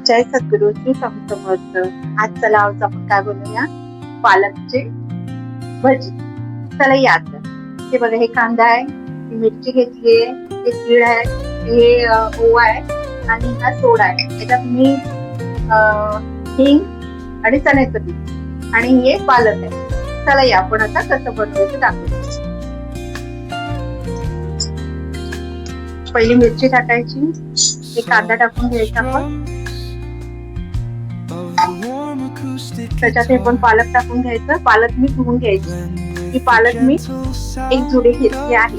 जय सद्गुरु श्री स्वामी समर्थ. आज चला आज आपण काय बनवूया, पालकचे भजी. चला या तर. हे बघा, हे कांदा आहे, ही मिरची घेतली आहे, हे तीळ आहे, हे ओवा आहे आणि हा सोडा आहे. त्याच्यात मीठ, हिंग आणि चण्याचं पीठ आणि हे पालक आहे. चला या आपण आता कसं बनवायचं दाखवू. पहिली मिरची टाकायची, हे कांदा टाकून घ्यायचा आपण, त्याच्यात हे पण पालक टाकून घ्यायचं. पालक मी धुवून घ्यायची. ही पालक मी एक जुडी घेतली आहे.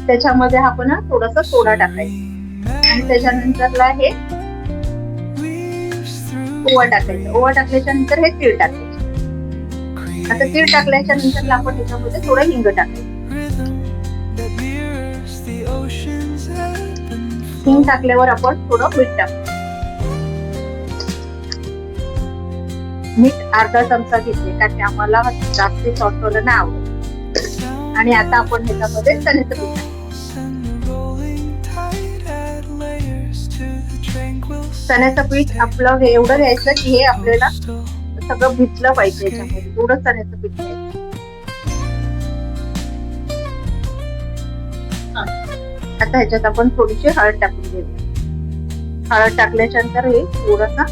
त्याच्यामध्ये आपण थोडासा सोडा टाकायचा आणि त्याच्यानंतरला हे ओवा टाकायचा. ओवा टाकल्याच्या नंतर हे तीळ टाकायचे. आता तीळ टाकल्याच्या नंतर आपण त्याच्यामध्ये थोडं हिंग टाकायचं. हिंग टाकल्यावर आपण थोडं मीठ टाकू. मीठ अर्धा चमचा घेतले, कारण आम्हाला जास्त सॉल्टवालं नाही आवडत. आणि आता आपण ह्याच्यामध्ये चण्याचं पीठ टाकू. चण्याचं पीठ आपलं एवढं घ्यायचं की हे आपल्याला सगळं भिजलं पाहिजे. याच्यामध्ये एवढं चण्याचं पीठ घ्यायचं. आता ह्याच्यात आपण थोडीशी हळद टाकून घेऊया. हळद टाकल्याच्या नंतर हे थोडासा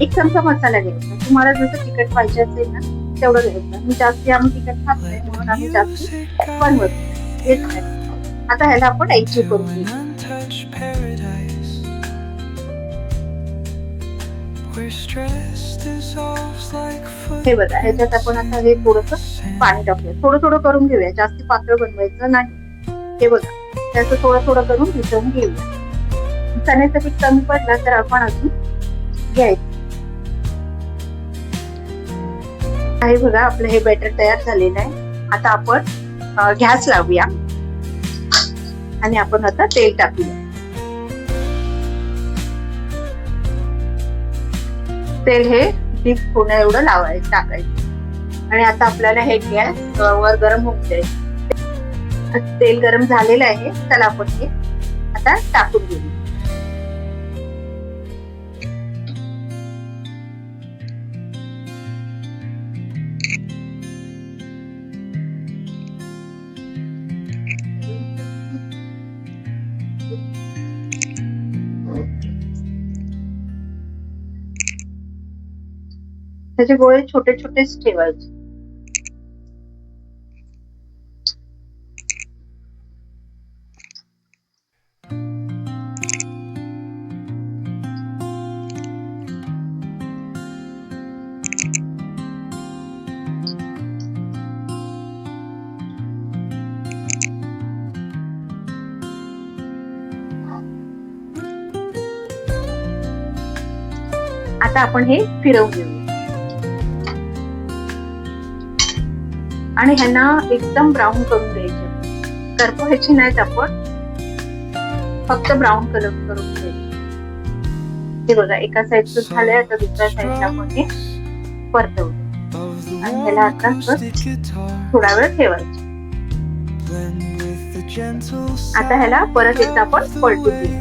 1 चमचा मसाला घ्यायचा. तुम्हाला जसं तिखट पाहिजे असेल ना तेवढं घ्यायचं. मी जास्त आम्ही तिखट खात नाही म्हणून आम्ही जास्त बनवत हेच नाही. आता ह्याला आपण एकजीव करून घेऊ. हे बघा, ह्याच्यात आपण आता हे थोडंसं पाणी टाकूया. थोडं थोडं करून घेऊया, जास्त पातळ बनवायचं नाही. हे बघा, त्याचं थोडं थोडं करून भिजवून घेऊया. चण्याचं पीठ कमी पडलं तर आपण अजून घ्यायचं. हे बघा, आपलं हे बॅटर तयार झालेलं आहे. आता आपण गॅस लावूया आणि आपण आता तेल टाकूया. तेल हे डीप होण्या एवढं टाकायचं आणि आता आपल्याला हे गॅस वर गरम होऊ द्यायचं. तेल गरम झालेलं आहे. चला आपण हे आता टाकून घेऊ. त्याचे गोळे छोटे छोटेच ठेवायचे. आता आपण हे फिरवून घेऊ आणि ह्यांना एकदम ब्राऊन करून द्यायचे. करतो ह्याची नाहीत आपण, फक्त ब्राऊन कलर करून द्यायचे. हे बघा, एका साईडचं झालंय. आता दुसऱ्या साईडला आपण हे परतवतो आणि ह्याला आता थोडा वेळ ठेवायचे. आता ह्याला परत एकदा आपण पलटून देऊ.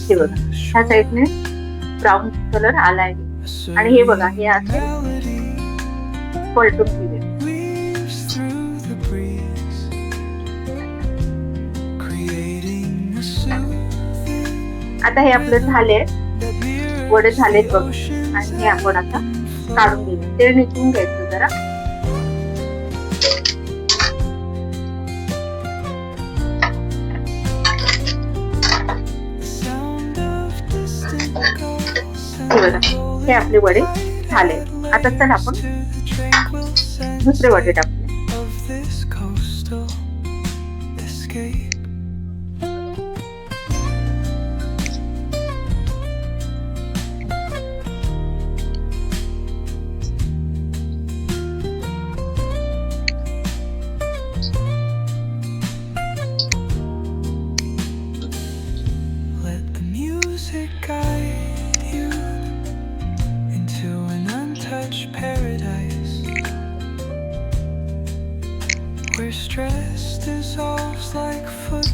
हे बघा, ह्या साईडने ब्राऊन कलर आलाय आणि हे बघा, हे असे पलटून घेऊया. आता हे आपलं झाले, वडे झालेत बघ. आणि हे आपण आता काढून घेऊ. तेल निघून घ्यायचं जरा. हे आपले वडे झाले. आता चल आपण दुसरे वडे टाकूया. Where stress dissolves like foot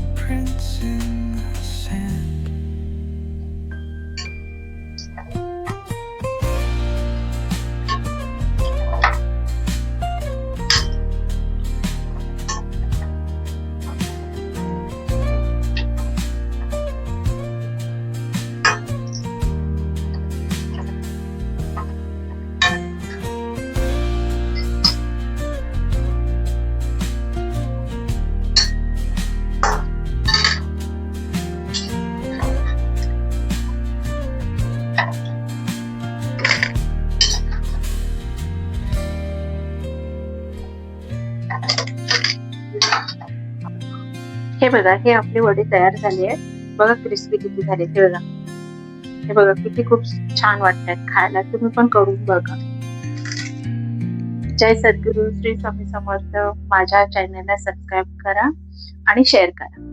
हे बघा, हे आपले वडे तयार झाले आहेत बघा, क्रिस्पी किती झाले ते बघा. हे बघा किती खूप छान वाटतात खायला. तुम्ही पण करून बघा. जय सद्गुरू, श्री स्वामी समर्थ. माझ्या चॅनलला सबस्क्राईब करा आणि शेअर करा.